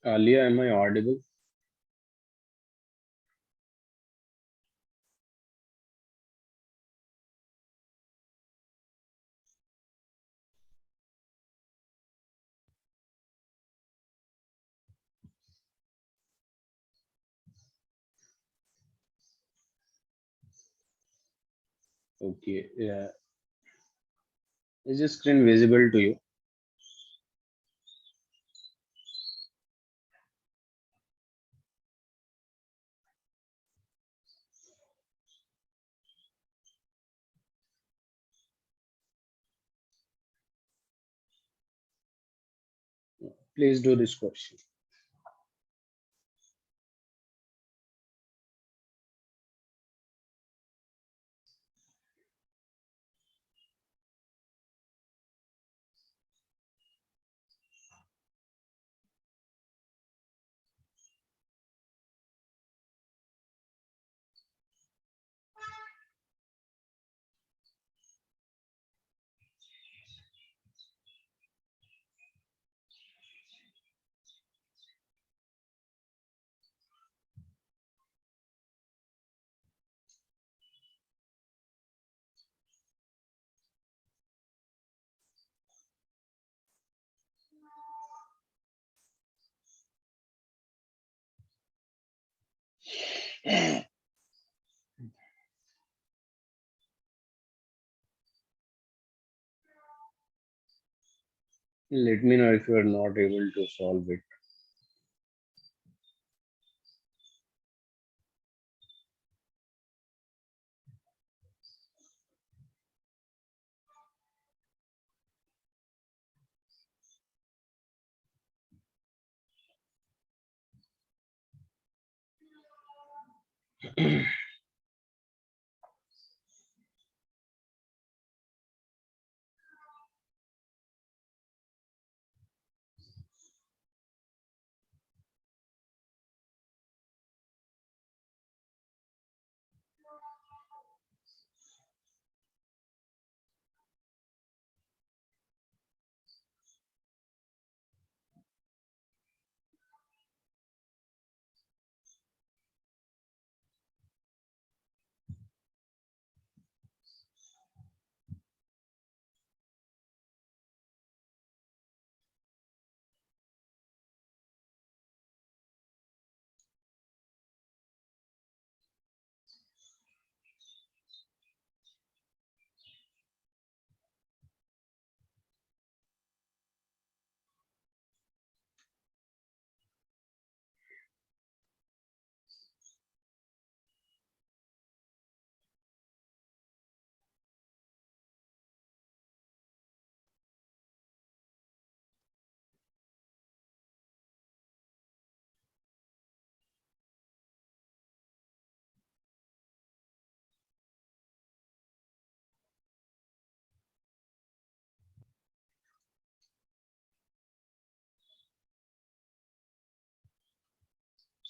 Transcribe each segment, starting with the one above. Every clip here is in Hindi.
Alia, am I audible? Okay. Yeah. Is the screen visible to you? Please do this question. Let me know if you are not able to solve it.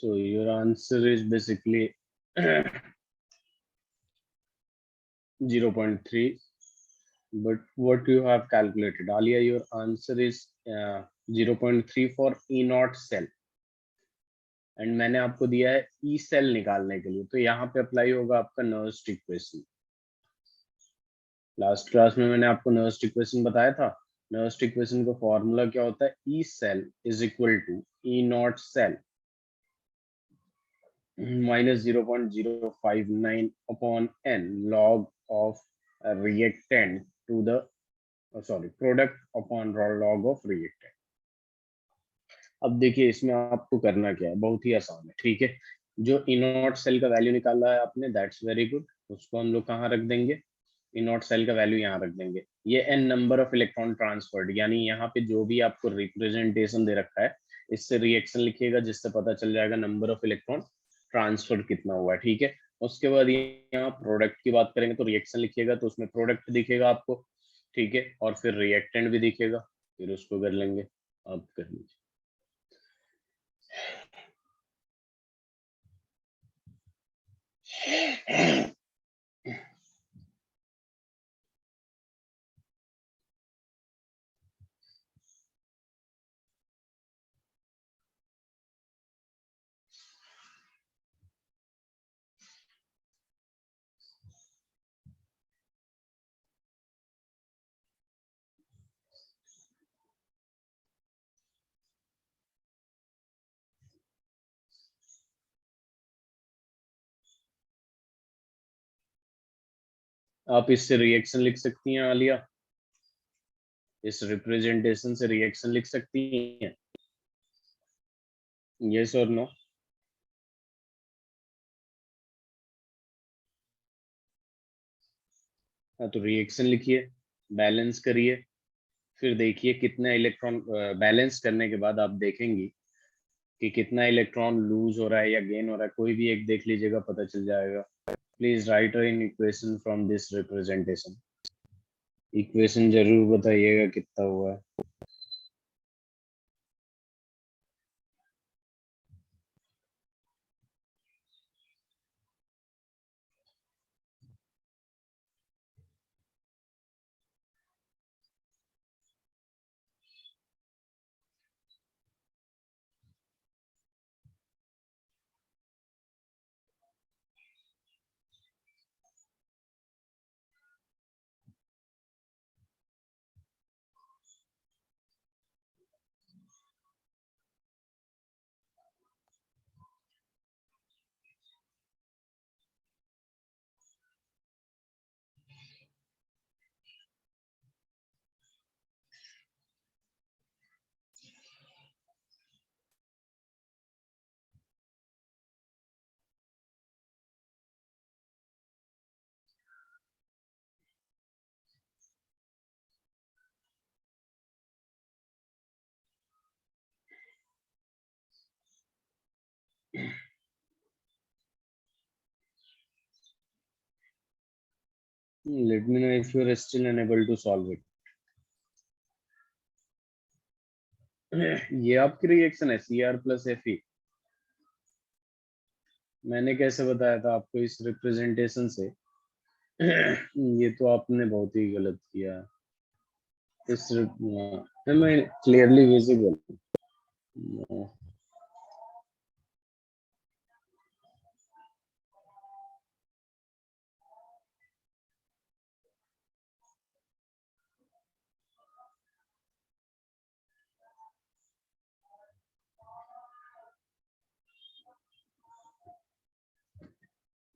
So your answer is basically 0.3. But what you have calculated, Alia, your answer is 0.3 for E not cell, and मैंने आपको दिया है ई सेल निकालने के लिए, तो यहाँ पे अप्लाई होगा आपका नर्स्ट इक्वेशन। लास्ट क्लास में मैंने आपको नर्स्ट इक्वेशन बताया था। नर्स्ट इक्वेशन का फॉर्मूला क्या होता है? E cell is equal to E not cell minus 0.059 upon n log of a reactant to the product upon log of reactant। अब देखिए इसमें आपको करना क्या है, बहुत ही आसान है, ठीक है। जो इनॉट सेल का वैल्यू निकाला है आपने, दैट्स वेरी गुड, उसको हम लोग कहाँ रख देंगे? इनॉट सेल का वैल्यू यहाँ रख देंगे। ये N number of electron transferred, यानी यहाँ पे जो भी आपको रिप्रेजेंटेशन दे रखा है, इससे रिएक्शन लिखिएगा, जिससे पता चल जाएगा नंबर ऑफ इलेक्ट्रॉन ट्रांसफर्ड कितना हुआ है, ठीक है। उसके बाद यहाँ प्रोडक्ट की बात करेंगे तो रिएक्शन लिखिएगा, तो उसमें प्रोडक्ट दिखेगा आपको, ठीक है, और फिर रिएक्टेंट भी दिखेगा, फिर उसको कर लेंगे। आप कर लीजिए। आप इससे रिएक्शन लिख सकती हैं आलिया, इस रिप्रेजेंटेशन से रिएक्शन लिख सकती हैं, यस और नो? हाँ तो रिएक्शन लिखिए, बैलेंस करिए, फिर देखिए कितना इलेक्ट्रॉन, बैलेंस करने के बाद आप देखेंगी कि कितना इलेक्ट्रॉन लूज हो रहा है या गेन हो रहा है, कोई भी एक देख लीजिएगा, पता चल जाएगा। Please right in equation from this representation, equation जरूर बताइएगा कितना हुआ है। Let me know if you are still unable to solve it. ये आपकी रिएक्शन है Cr प्लस Fe। मैंने कैसे बताया था आपको इस रिप्रेजेंटेशन से? ये तो आपने बहुत ही गलत किया। इस मैं clearly visible.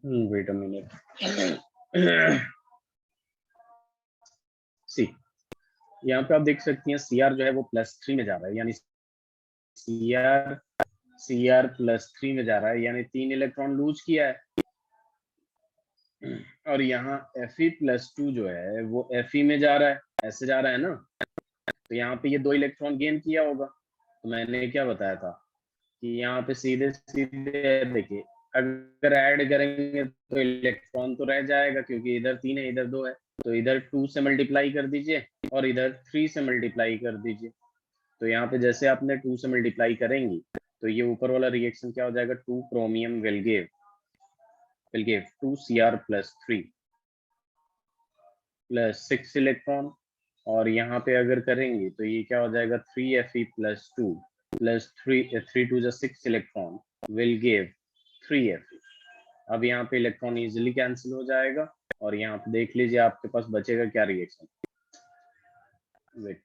Wait a minute. See, यहाँ पे आप देख सकती हैं Cr जो है वो +3 में जा रहा है, यानी Cr +3 में जा रहा है, यानी 3 इलेक्ट्रॉन लूज किया है। और यहाँ Fe+2 जो है वो Fe में जा रहा है, ऐसे जा रहा है ना, तो यहाँ पे ये 2 इलेक्ट्रॉन गेन किया होगा। तो मैंने क्या बताया था कि यहाँ पे सीधे सीधे देखिए, अगर ऐड करेंगे तो इलेक्ट्रॉन तो रह जाएगा, क्योंकि इधर 3 है इधर 2 है, तो इधर 2 से मल्टीप्लाई कर दीजिए और इधर 3 से मल्टीप्लाई कर दीजिए। तो यहाँ पे जैसे आपने 2 से मल्टीप्लाई करेंगी तो ये ऊपर वाला रिएक्शन क्या हो जाएगा, 2 chromium will give 2 Cr +3 +6 electron, और यहाँ पे अगर करेंगे तो ये क्या हो जाएगा, 3Fe+2 +3 2 6 electron will give 3Fe। अब यहाँ पे इलेक्ट्रॉन इजिली कैंसिल हो जाएगा, और यहाँ पे देख लीजिए आपके पास बचेगा क्या रिएक्शन। वेट,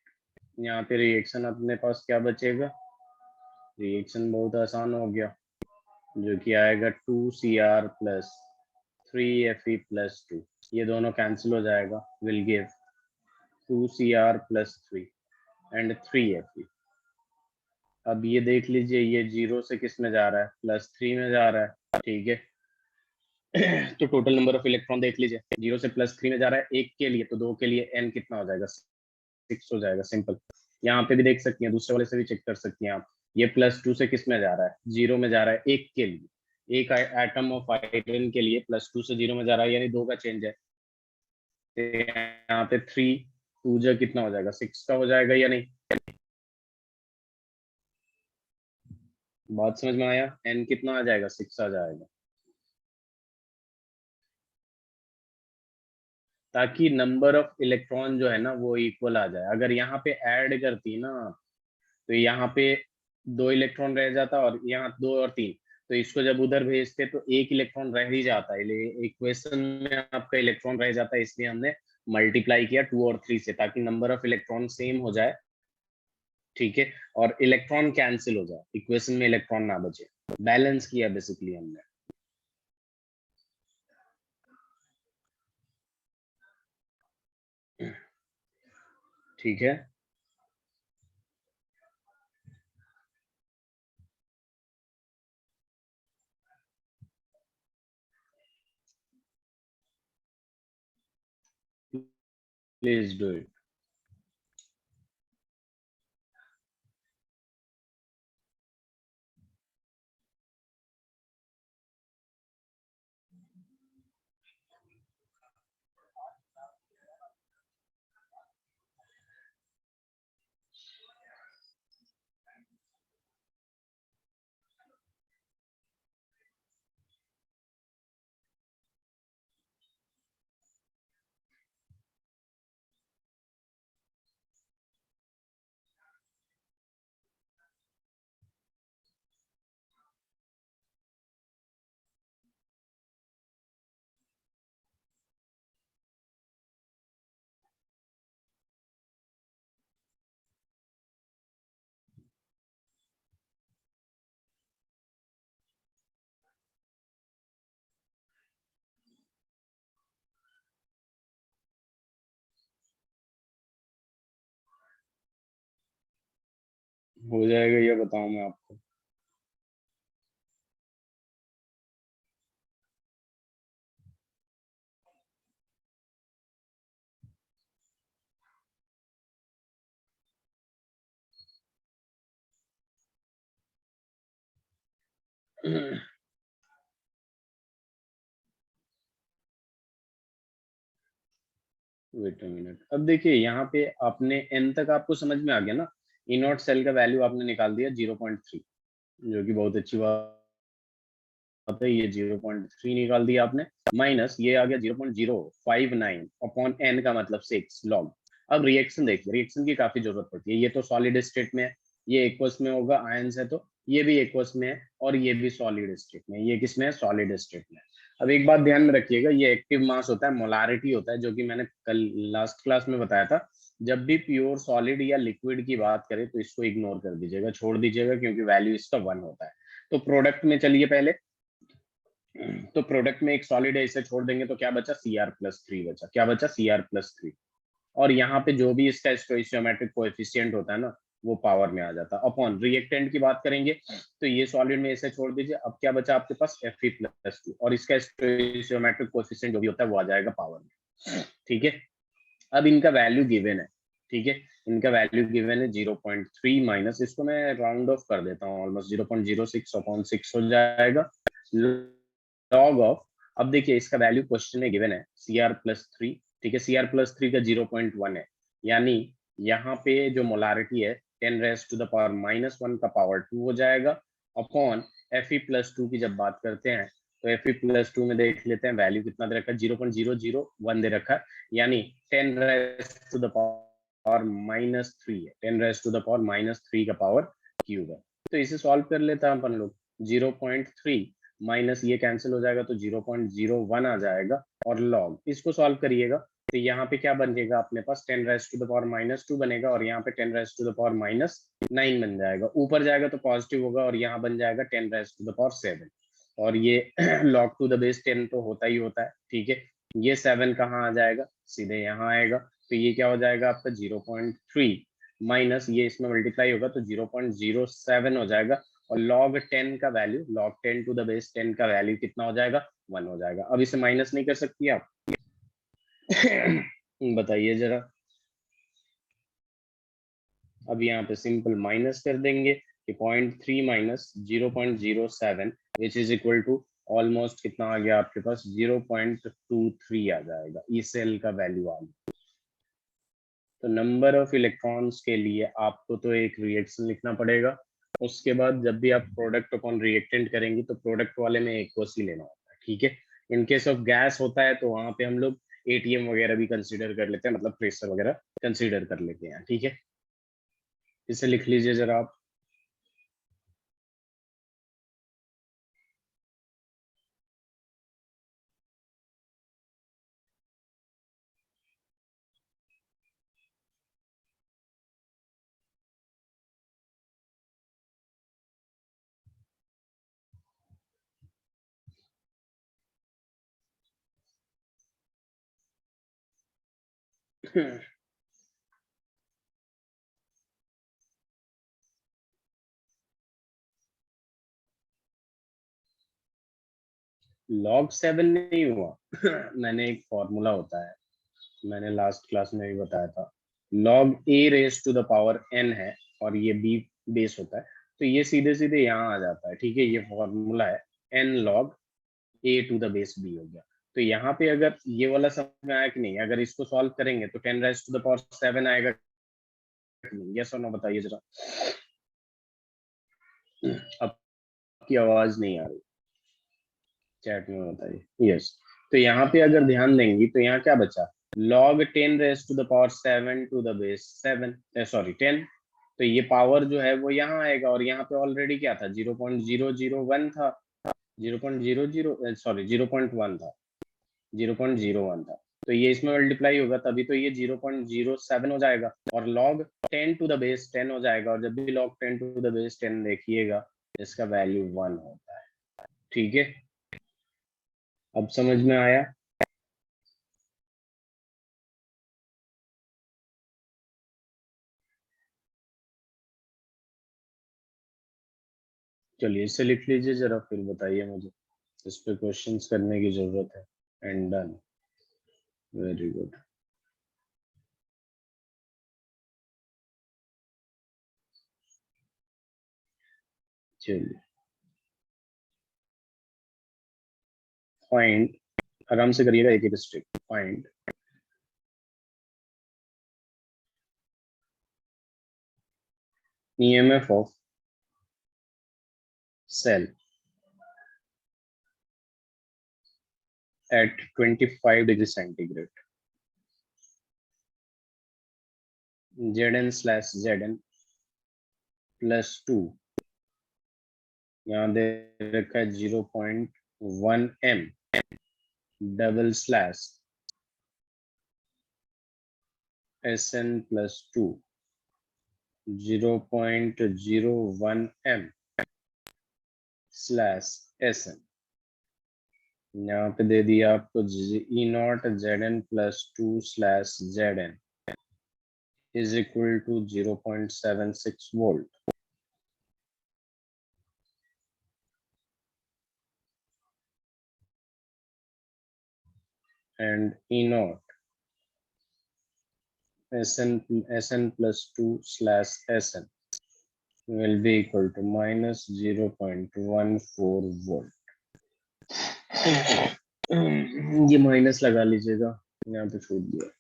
यहाँ पे रिएक्शन अपने पास क्या बचेगा, रिएक्शन बहुत आसान हो गया, जो कि आएगा 2Cr +3Fe+2, ये दोनों कैंसिल हो जाएगा, will give 2Cr +3 and 3Fe। अब ये देख लीजिए ये 0 से किस में जा रहा है, +3 में जा रहा है, ठीक है। तो टोटल नंबर ऑफ इलेक्ट्रॉन देख लीजिए, 0 से +3 में जा रहा है, एक के लिए, तो 2 के लिए n कितना हो जाएगा, 6 हो जाएगा, सिंपल। यहाँ पे भी देख सकती हैं, दूसरे वाले से भी चेक कर सकती हैं आप, ये +2 से किस में जा रहा है, 0 में जा रहा है, एक के लिए, एक एटम ऑफ आयरन के लिए +2 से 0 में जा रहा है, यानी 2 का चेंज है। तो यहाँ पे 3 2 जा कितना हो जाएगा, 6 का हो जाएगा या नहीं? बात समझ में आया? n कितना आ जाएगा, 6 आ जाएगा, ताकि नंबर ऑफ इलेक्ट्रॉन जो है ना वो इक्वल आ जाए। अगर यहाँ पे ऐड करती ना तो यहाँ पे 2 इलेक्ट्रॉन रह जाता, और यहाँ 2 और 3, तो इसको जब उधर भेजते तो 1 इलेक्ट्रॉन रह ही जाता है, इक्वेशन में आपका इलेक्ट्रॉन रह जाता है, इसलिए हमने मल्टीप्लाई किया 2 और 3 से, ताकि नंबर ऑफ इलेक्ट्रॉन सेम हो जाए, ठीक है, और इलेक्ट्रॉन कैंसिल हो जाए, इक्वेशन में इलेक्ट्रॉन ना बचे, बैलेंस किया बेसिकली हमने। ठीक है, प्लीज डू इट। हो जाएगा, ये बताऊं मैं आपको। वेट अ मिनट, अब देखिए यहाँ पे आपने एन तक आपको समझ में आ गया ना। ई नॉट सेल का वैल्यू आपने निकाल दिया 0.3, जो कि बहुत अच्छी बात है। ये 0.3 निकाल दिया आपने, माइनस ये आ गया 0.059 अपॉन एन का मतलब 6 लॉग। अब रिएक्शन देखिए, रिएक्शन की काफी जरूरत पड़ती है। ये तो सॉलिड स्टेट में है, ये एक्वस में होगा, आयंस है तो ये भी एक्वस में है, और ये भी सॉलिड स्टेट में। ये किस में है? सॉलिड स्टेट में। अब एक बात ध्यान में रखिएगा, ये एक्टिव मास होता है, मोलारिटी होता है, जो कि मैंने कल लास्ट क्लास में बताया था। जब भी प्योर सॉलिड या लिक्विड की बात करें तो इसको इग्नोर कर दीजिएगा, छोड़ दीजिएगा, क्योंकि वैल्यू इसका 1 होता है। तो प्रोडक्ट में चलिए पहले, तो प्रोडक्ट में एक सॉलिड है, इसे छोड़ देंगे तो क्या बचा? Cr+3 बचा। क्या बचा? Cr+3। और यहाँ पे जो भी इसका स्टोइशियोमेट्रिक कोएफिशिएंट होता है ना, वो पावर में आ जाता है। अपॉन रिएक्टेंट की बात करेंगे तो ये सॉलिड में इसे छोड़ दीजिए। अब क्या बचा आपके पास? Fe+2, और इसका स्टोइशियोमेट्रिक कोएफिशिएंट जो भी होता है वो आ जाएगा पावर में। ठीक है, अब इनका वैल्यू गिवन है। ठीक है, इनका वैल्यू गिवन है 0.3 माइनस, इसको मैं राउंड ऑफ कर देता हूँ, ऑलमोस्ट 0.06/6 हो जाएगा, लॉग ऑफ। अब देखिए इसका वैल्यू क्वेश्चन में गिवन है Cr+3। ठीक है, Cr+3 का 0.1 है, यानी यहाँ पे जो मोलारिटी है 10⁻⁻1 का पावर 2 हो जाएगा, अपॉन Fe+2 की जब बात करते हैं तो Fe+2 में देख लेते हैं वैल्यू कितना दे रखा है, 0.001 दे रखा है, यानी 10⁻³ है, 10⁻³ का पावर क्यूब है। तो इसे सॉल्व कर लेते हैं अपन लोग। 0.3 माइनस ये कैंसिल हो जाएगा तो 0.01 आ जाएगा, और लॉग इसको सॉल्व करिएगा तो यहाँ पे क्या बनेगा अपने पास? 10⁻⁻2 बनेगा, और यहाँ पे 10⁻⁻9 बन जाएगा। ऊपर जाएगा तो पॉजिटिव होगा, और यहाँ बन जाएगा 10⁻7। और ये लॉग टू द बेस 10 तो होता ही होता है। ठीक है, ये 7 कहाँ आ जाएगा? सीधे यहाँ आएगा। तो ये क्या हो जाएगा आपका? 0.3 माइनस ये इसमें मल्टीप्लाई होगा तो 0.07 हो जाएगा, और log 10 का value, log 10 to the base 10 का वैल्यू कितना हो जाएगा? 1 हो जाएगा। अब इसे माइनस नहीं कर सकती आप? बताइए जरा। अब यहाँ पे सिंपल माइनस कर देंगे कि 0.3 minus 0.07 which is equal to almost कितना आ गया आपके पास? 0.23 आ जाएगा। ई सेल का वैल्यू आ गया। तो नंबर ऑफ इलेक्ट्रॉन्स के लिए आपको तो एक रिएक्शन लिखना पड़ेगा, उसके बाद जब भी आप प्रोडक्ट अपॉन रिएक्टेंट करेंगे तो प्रोडक्ट वाले में एक ही लेना होता है। ठीक है, इन केस ऑफ गैस होता है तो वहां पे हम लोग एटीएम वगैरह भी कंसीडर कर लेते हैं, मतलब प्रेशर वगैरह कंसीडर कर लेते हैं। ठीक है, इसे लिख लीजिए जरा आप। log 7 नहीं हुआ। मैंने एक फॉर्मूला होता है, मैंने लास्ट क्लास में भी बताया था, log a raise to the power n है और ये b बेस होता है, तो ये सीधे सीधे यहाँ आ जाता है। ठीक है, ये फॉर्मूला है, n log a to the base b हो गया। तो यहाँ पे अगर ये वाला समझ में आया कि नहीं, अगर इसको सॉल्व करेंगे तो 10 रेज टू द पावर 7 आएगा। यस और नो बताइए जरा। आपकी आवाज नहीं आ रही, चैट में बताइए। यस, तो यहाँ पे अगर ध्यान देंगी तो यहाँ क्या बचा, log 10 raise to the power 7 to the base 7, sorry 10। तो ये पावर जो है वो यहाँ आएगा, और यहाँ पे ऑलरेडी क्या था, 0.001 था, 0.00 सॉरी 0.1 था, 0.01 था। तो ये इसमें मल्टीप्लाई होगा तभी तो ये 0.07 हो जाएगा, और log 10 टू द बेस 10 हो जाएगा, और जब भी log 10 टू द बेस 10 देखिएगा इसका वैल्यू 1 होता है। ठीक है, अब समझ में आया। चलिए इसे लिख लीजिए जरा, फिर बताइए मुझे, इस पे क्वेश्चंस करने की जरूरत है। And done, very good. चलिए फाइंड, आराम से करिएगा, एक एक step. Find EMF of cell at 25 degree centigrade, Zn/Zn +2, यहाँ दे रखा है 0.1 m, double slash Sn+2 0.01 m slash Sn। यहाँ पे दे दिया आपको E0 Zn+2 slash Zn is equal to 0.76 volt, and E0 Sn+2 slash Sn will be equal to minus 0.14 volt. ये माइनस लगा लीजिएगा, यहाँ पे छूट दिया।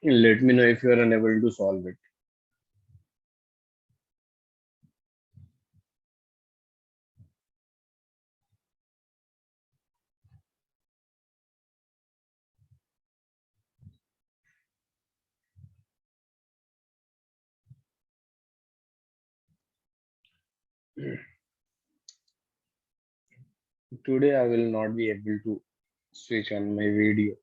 Let me know if you are unable to solve it. Today I will not be able to switch on my video.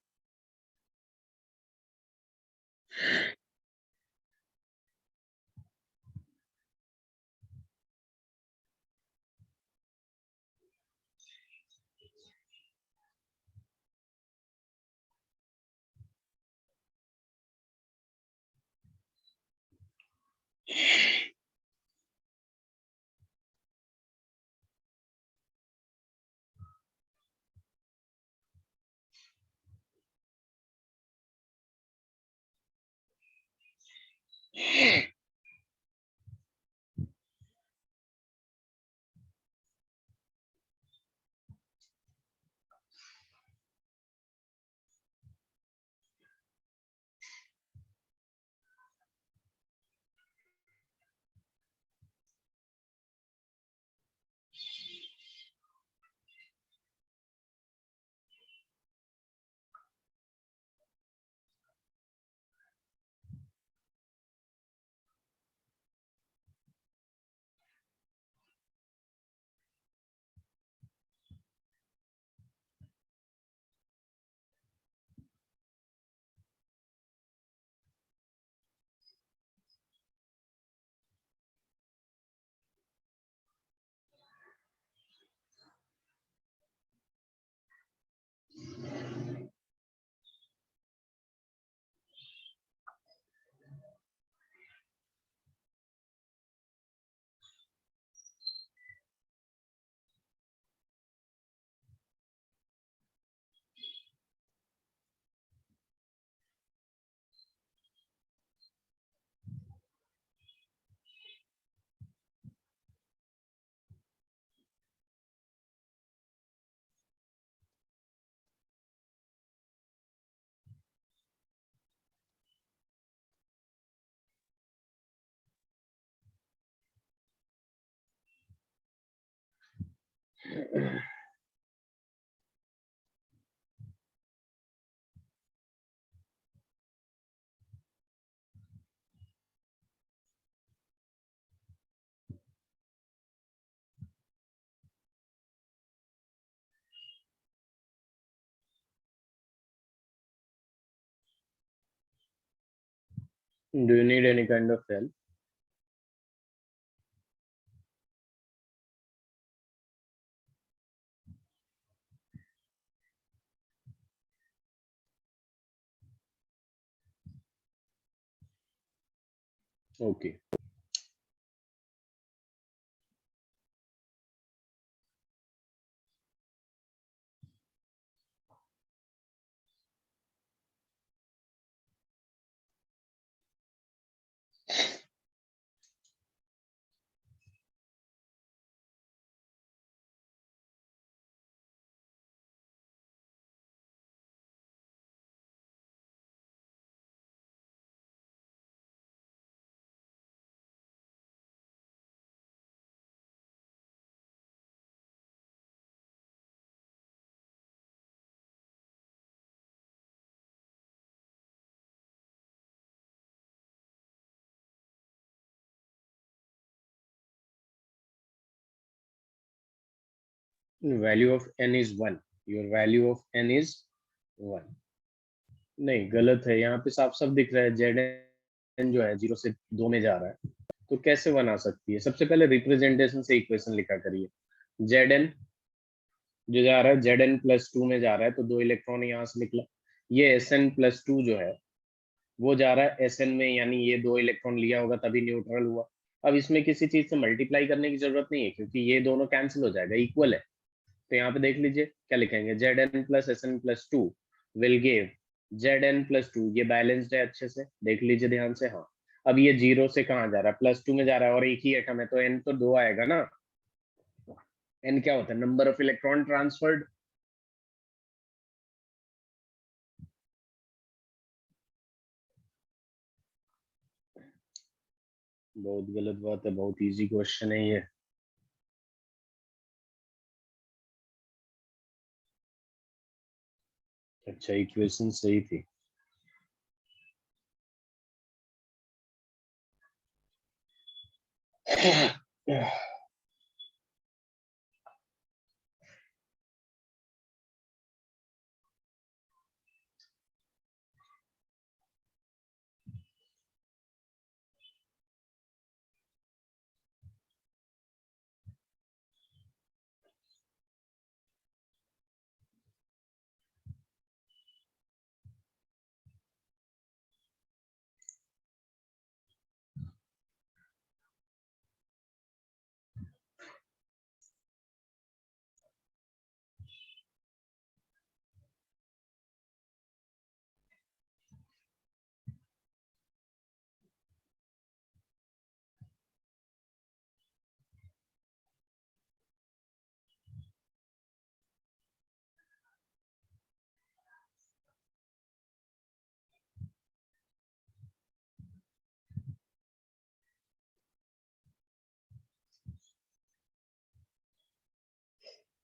Do you need any kind of help? Okay. Value of n is 1. Your value of n is 1. नहीं, गलत है। यहाँ पे साफ साफ दिख रहा है जेड एन जो है 0 से 2 में जा रहा है, तो कैसे 1 आ सकती है? सबसे पहले रिप्रेजेंटेशन से इक्वेशन लिखा करिए। जेड एन जो जा रहा है जेड एन प्लस 2 में जा रहा है, तो 2 इलेक्ट्रॉन यहाँ से निकला। ये एस एन प्लस 2 जो है वो जा रहा है एस एन में, यानी ये 2 इलेक्ट्रॉन लिया होगा तभी न्यूट्रल हुआ। अब इसमें किसी चीज से मल्टीप्लाई करने की जरूरत नहीं है, क्योंकि ये दोनों कैंसिल हो जाएगा, इक्वल है। तो यहाँ पे देख लीजिए क्या लिखेंगे, Z N plus S N plus 2 will give Z N plus 2। ये बैलेंस्ड है, अच्छे से देख लीजिए ध्यान से। हाँ, अब ये 0 से कहाँ जा रहा है? प्लस 2 में जा रहा है, और एक ही एटम है तो एन तो 2 आएगा ना। एन क्या होता है? Number of electron transferred. बहुत गलत बात है, बहुत इजी क्वेश्चन है ये। अच्छा, इक्वेशन सही थी।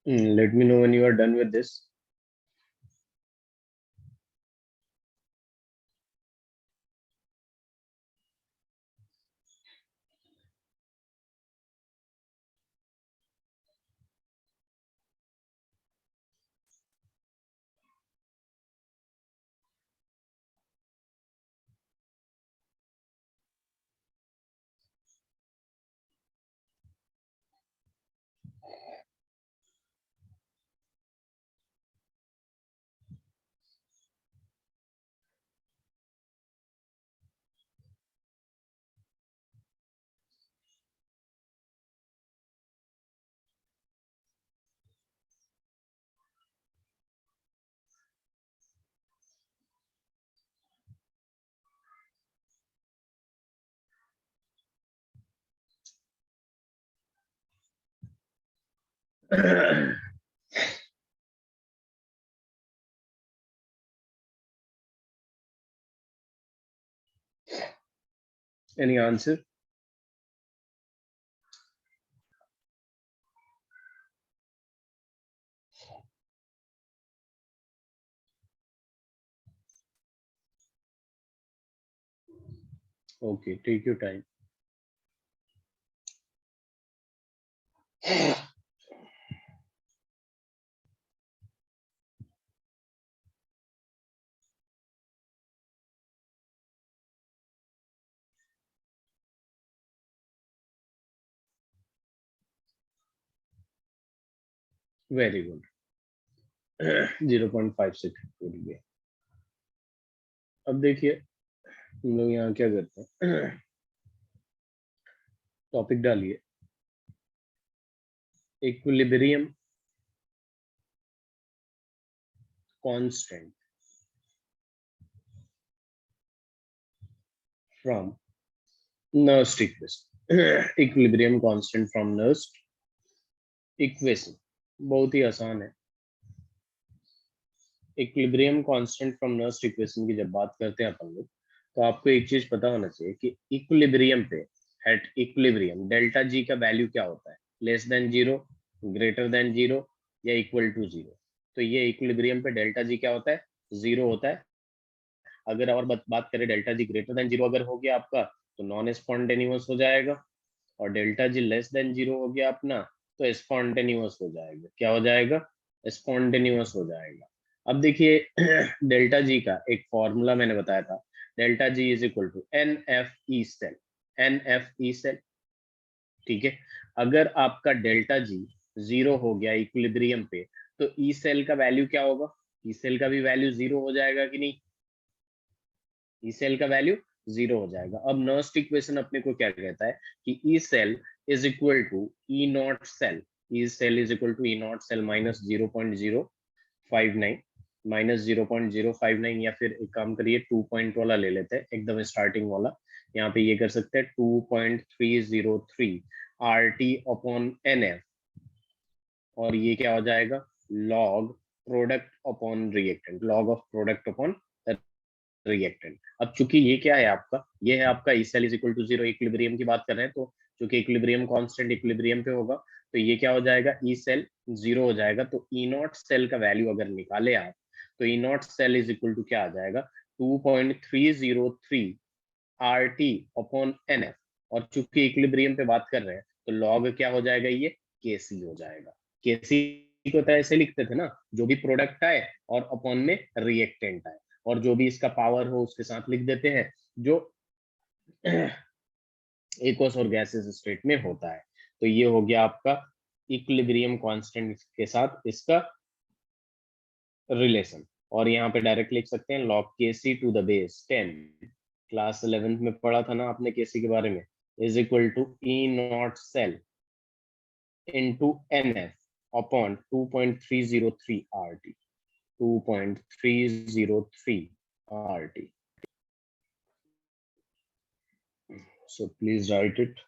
Let me know when you are done with this. Any answer? Okay, take your time. Very good. 0.56 टूट गया। अब देखिए हम लोग यहाँ क्या करते हैं, टॉपिक डालिए equilibrium constant from Nernst equation. Equilibrium constant from Nernst equation बहुत ही आसान है। Equilibrium constant from Nernst equation की जब बात करते हैं अपन लोग, तो आपको एक चीज पता होना चाहिए कि इक्विलिब्रियम पे, एट इक्विलिब्रियम डेल्टा जी का वैल्यू क्या होता है, less than zero, greater than zero, या इक्वल टू जीरो। तो ये इक्विलिब्रियम पे डेल्टा जी क्या होता है, जीरो होता है। अगर और बात करें delta G greater than zero अगर हो गया आपका, तो नॉन स्पॉन्टेनियस हो जाएगा। और delta G less than zero हो गया अपना, तो स्पॉन्टेनियस हो जाएगा। क्या हो जाएगा, स्पॉन्टेनियस हो जाएगा। अब देखिए डेल्टा जी का एक फॉर्मूला मैंने बताया था, delta G is equal to N F E cell, N F E cell. ठीक है, अगर आपका डेल्टा जी जीरो हो गया इक्विलिब्रियम पे, तो ई सेल का वैल्यू क्या होगा, ई सेल का भी वैल्यू जीरो हो जाएगा कि नहीं, ई सेल का वैल्यू जीरो हो जाएगा। अब नर्स्ट इक्वेशन अपने को क्या कहता है कि E cell is equal to E not cell, E cell is equal to E not cell minus 0.059, minus 0.059, या फिर एक काम करिए 2 पॉइंट वाला ले लेते हैं एकदम स्टार्टिंग वाला। यहाँ पे ये कर सकते हैं 2.303 R T upon N F, और ये क्या हो जाएगा, log product upon reactant, log of product upon reactant. अब चूंकि ये क्या है आपका, ये है आपका E cell is equal to zero, equilibrium की बात कर रहे हैं, तो चूंकि इक्विलिब्रियम कांस्टेंट इक्विलिब्रियम पे होगा, तो ये क्या हो जाएगा, ई सेल जीरो हो जाएगा। तो ई नॉट सेल का वैल्यू अगर निकाले आप, तो E not cell is equal to क्या आ जाएगा, 2.303 R T upon N F. और चूंकि इक्विलिब्रियम पे बात कर रहे हैं, तो लॉग क्या हो जाएगा, ये के सी हो जाएगा। के सी को तो ऐसे लिखते थे ना, जो भी प्रोडक्ट आए और अपॉन में रिएक्टेंट आए, और जो भी इसका पावर हो उसके साथ लिख देते हैं, जो एक्वस और गैसेस स्टेट में होता है। तो ये हो गया आपका इक्विलिब्रियम कांस्टेंट के साथ इसका रिलेशन। और यहाँ पे डायरेक्ट लिख सकते हैं लॉग के C to the base 10, class 11th में पढ़ा था ना आपने केसी के बारे में, is equal to E not cell into N F upon 2.303 R T, 2.303 R T. So please write it.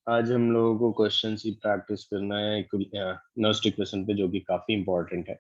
आज हम लोगों को क्वेश्चन की प्रैक्टिस करना है नर्स्ट इक्वेशन पे, जो कि काफी इंपॉर्टेंट है।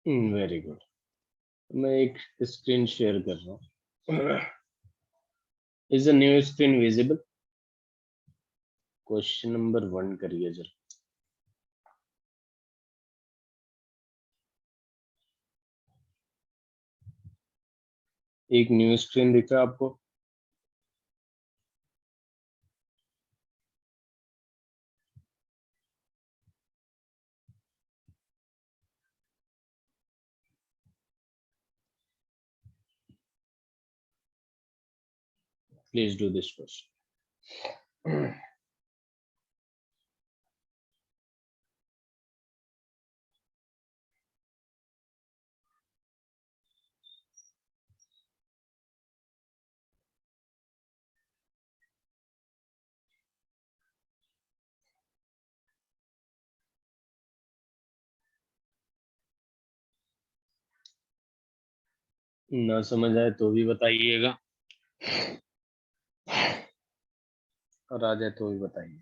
Very good. मैं एक स्क्रीन शेयर कर रहा हूँ। Is a new screen visible? Question number 1 करिए जरा। एक न्यू स्क्रीन दिख रहा है आपको? Please do this question. ना समझ आए तो भी बताइएगा, और आ जाए तो भी बताइए।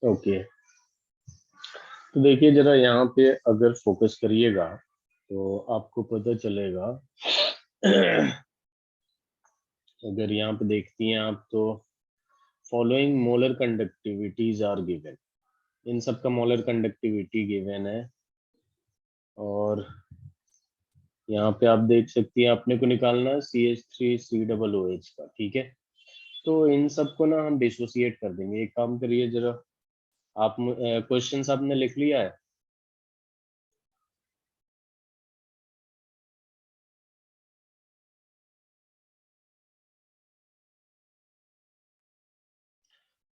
ओके, तो देखिए जरा यहाँ पे अगर फोकस करिएगा तो आपको पता चलेगा। अगर यहाँ पे देखती हैं आप तो following molar conductivities are given, इन सब का मोलर कंडक्टिविटी गिवन है। और यहाँ पे आप देख सकती हैं अपने को निकालना है CH3COOH का, ठीक है। तो इन सबको ना हम डिसोसिएट कर देंगे। एक काम करिए जरा, आप क्वेश्चंस आपने लिख लिया है?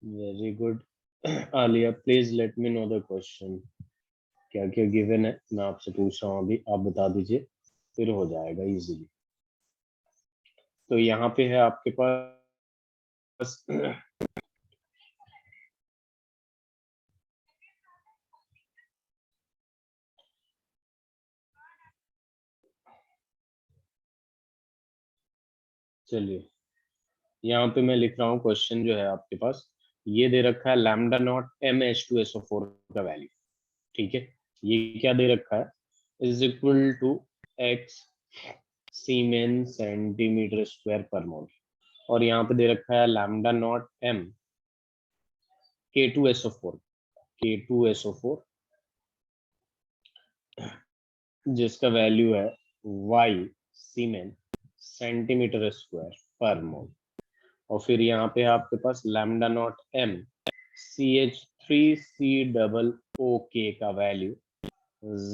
Very good. Alia, please let me know the question, क्या क्या गिवन है मैं आपसे पूछ रहा हूँ अभी, आप बता दीजिए, फिर हो जाएगा इजीली। तो यहाँ पे है आपके पास चलिए यहाँ पे मैं लिख रहा हूँ क्वेश्चन जो है आपके पास, ये दे रखा है लैम्डा नॉट MH2SO4 का वैल्यू, ठीक है। ये क्या दे रखा है, is equal to x siemens centimetre square पर मोल। और यहाँ पे दे रखा है lambda naught m K2SO4, K2SO4 जिसका वैल्यू है y सीमेन सेंटीमीटर स्क्वायर पर मोल। और फिर यहाँ पे आपके पास लैम्डा नॉट m CH3COOK का वैल्यू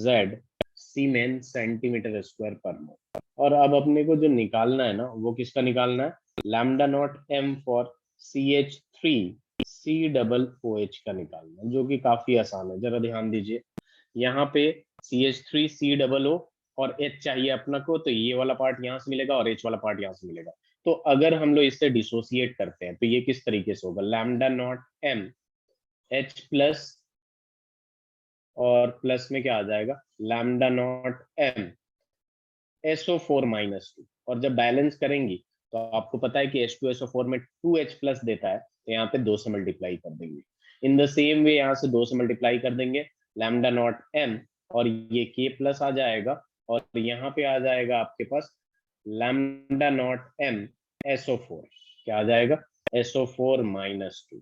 z सीमेन सेंटीमीटर स्क्वायर पर मोल। और अब अपने को जो निकालना है ना, वो किसका निकालना है, lambda naught m for CH3COOH का निकालना है, जो कि काफी आसान है। जरा ध्यान दीजिए, यहाँ पे CH3COO और H चाहिए अपना को, तो ये वाला पार्ट यहाँ से मिलेगा और H वाला पार्ट यहाँ से मिलेगा। तो अगर हम लोग इससे डिसोसिएट करते हैं तो ये किस तरीके से होगा, lambda naught m H plus, और प्लस में क्या आ जाएगा, lambda naught m SO4 minus 2। और जब बैलेंस करेंगी तो आपको पता है कि H2SO4 में 2H प्लस देता है, तो यहाँ पे 2 से मल्टीप्लाई कर देंगे। इन द सेम वे यहाँ से 2 से मल्टीप्लाई कर देंगे लैम्डा नॉट m, और ये K प्लस आ जाएगा, और यहाँ पे आ जाएगा आपके पास लैम्डा नॉट m SO4, क्या आ जाएगा, SO4 -2।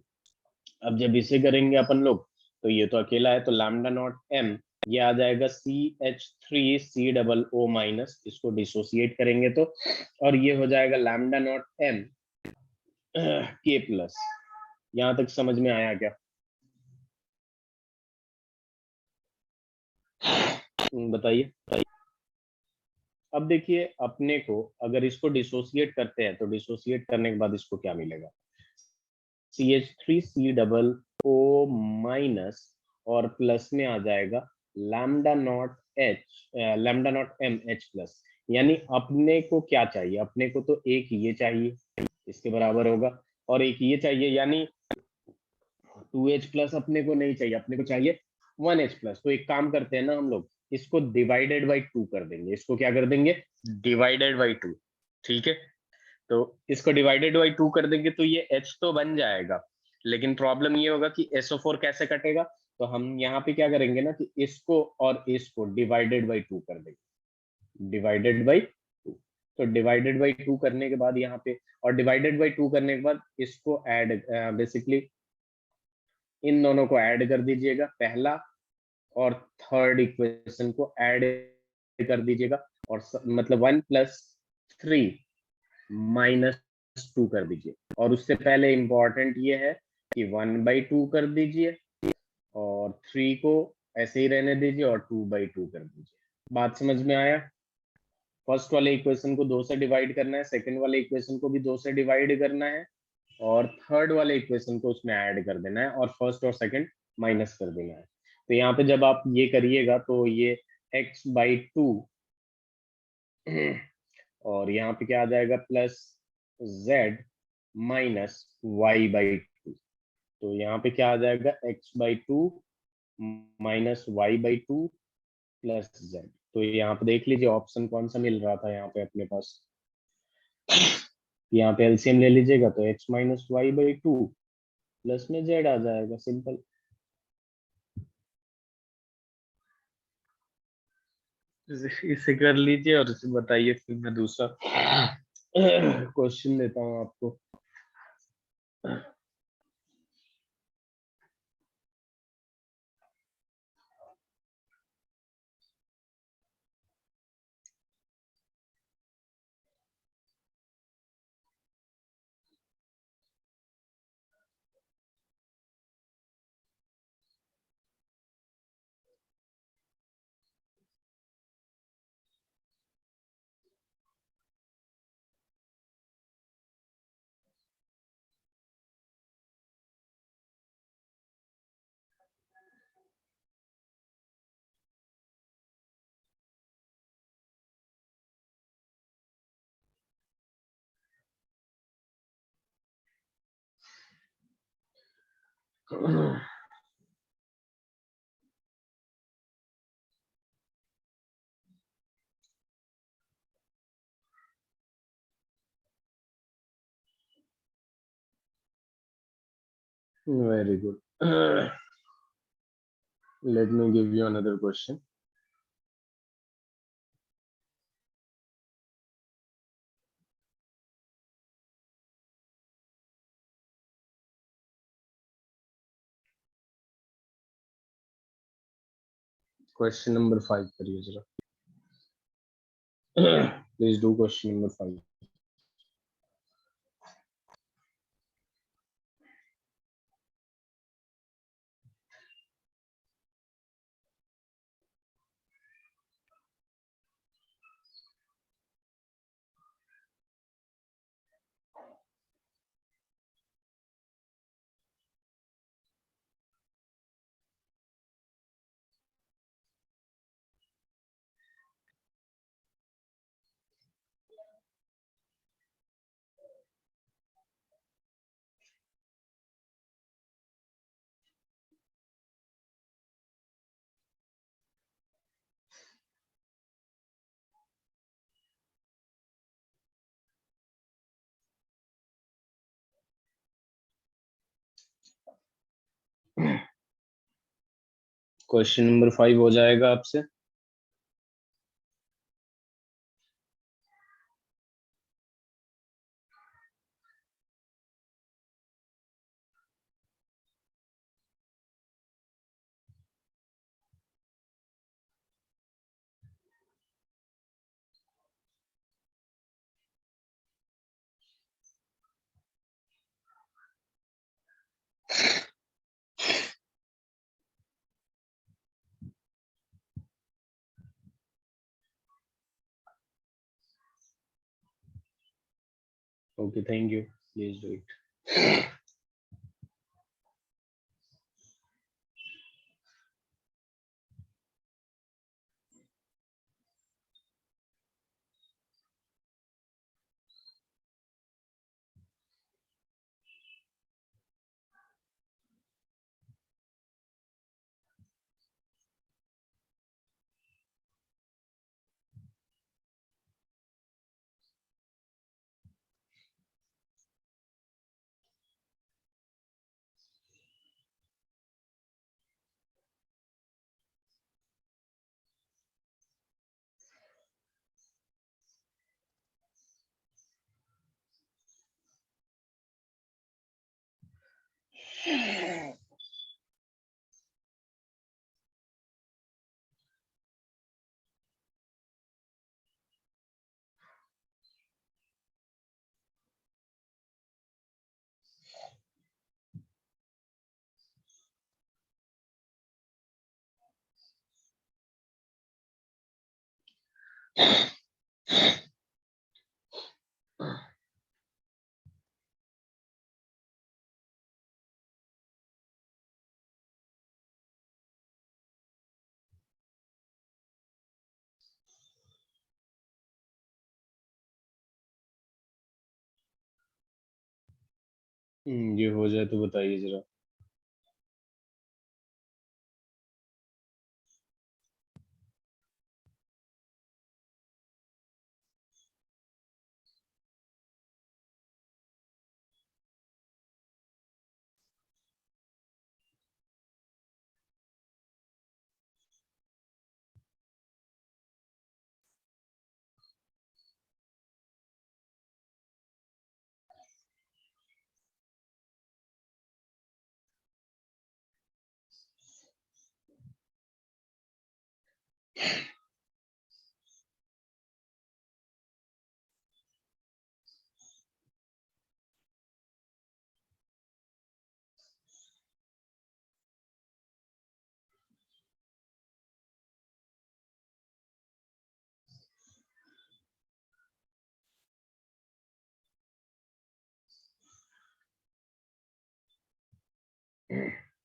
अब जब इसे करेंगे अपन लोग, तो ये तो अकेला है, तो लैम्डा नॉट M ये आ जाएगा CH3COO-, इसको डिसोसिएट करेंगे तो, और ये हो जाएगा लैम्डा नॉट M K+। यहां तक समझ में आया क्या? बताइए। अब देखिए, अपने को अगर इसको डिसोसिएट करते हैं, तो डिसोसिएट करने के बाद इसको क्या मिलेगा? CH3COO- और प्लस में आ जाएगा लैम्डा नॉट M H+। यानी अपने को क्या चाहिए? अपने को तो एक ये चाहिए, इसके बराबर होगा, और एक ये चाहिए, यानी 2H+ अपने को नहीं चाहिए, अपने को चाहिए 1H+। तो एक काम करते हैं ना हम लोग, इसको डिवाइडेड बाई 2 कर देंगे। इसको क्या कर देंगे? Divided by 2। ठीक है, तो इसको डिवाइडेड बाई 2 कर देंगे तो ये H तो बन जाएगा, लेकिन प्रॉब्लम ये होगा कि SO4 कैसे कटेगा? तो हम यहाँ पे क्या करेंगे ना, कि इसको और इसको डिवाइडेड बाई 2 कर देंगे, डिवाइडेड बाई 2। तो डिवाइडेड बाई 2 करने के बाद यहाँ पे, और डिवाइडेड बाई 2 करने के बाद इसको ऐड, बेसिकली इन दोनों को ऐड कर दीजिएगा, पहला और थर्ड इक्वेशन को ऐड कर दीजिएगा, और मतलब 1+3 -2 कर दीजिए। और उससे पहले इंपॉर्टेंट ये है कि 1/2 कर दीजिए, और 3 को ऐसे ही रहने दीजिए, और 2/2 कर दीजिए। बात समझ में आया? फर्स्ट वाले इक्वेशन को 2 से डिवाइड करना है, सेकंड वाले इक्वेशन को भी 2 से डिवाइड करना है, और थर्ड वाले इक्वेशन को उसमें ऐड कर देना है, और फर्स्ट और सेकंड माइनस कर देना है। तो यहाँ पे जब आप ये करिएगा तो ये x/2 और यहाँ पे क्या आ जाएगा? Plus z -y/2। तो यहाँ पे क्या आ जाएगा? x/2 -y/2 plus z। तो यहाँ पे देख लीजिए ऑप्शन कौन सा मिल रहा था यहाँ पे अपने पास। यहाँ पे एलसीएम ले लीजिएगा तो x -y/2 प्लस में z आ जाएगा, सिंपल। इसे कर लीजिए और इसे बताइए, फिर मैं दूसरा क्वेश्चन देता हूँ आपको। Very good. Let me give you another question. Question number 5 करिए जरा। Please do question number 5. Question number 5 हो जाएगा आपसे। Okay, thank you. Please do it. ये हो जाए तो बताइए जरा।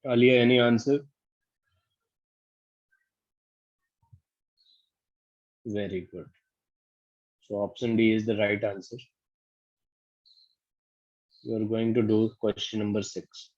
Alia, any answer? Very good. So option D is the right answer. You are going to do question number 6.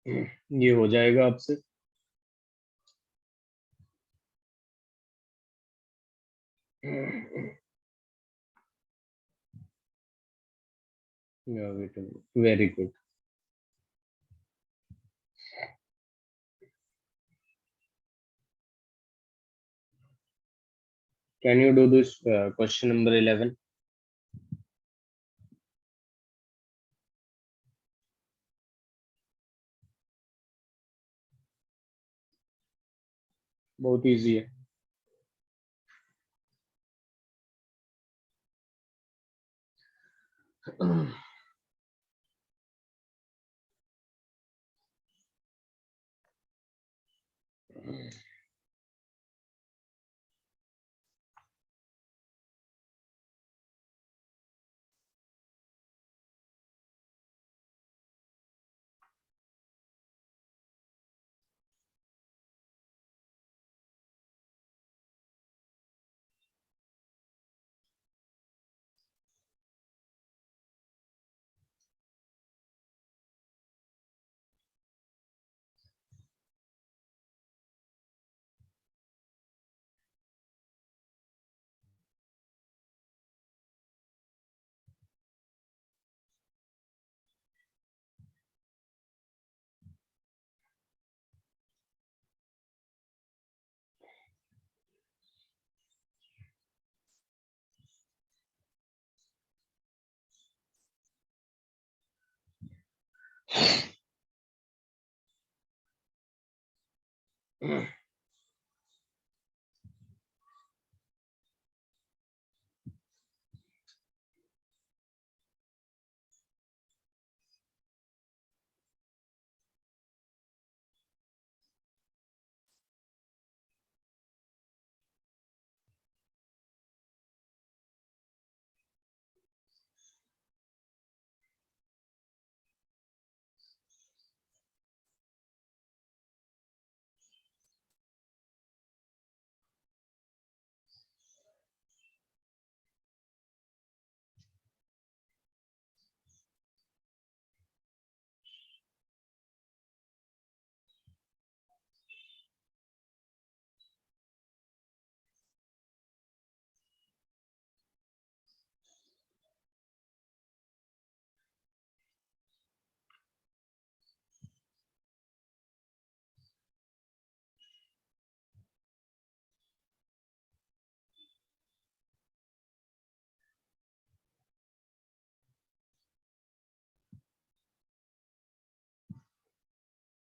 ये हो जाएगा आपसे। Very good. Can you do this question number 11? बहुत इजी है।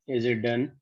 Is it done?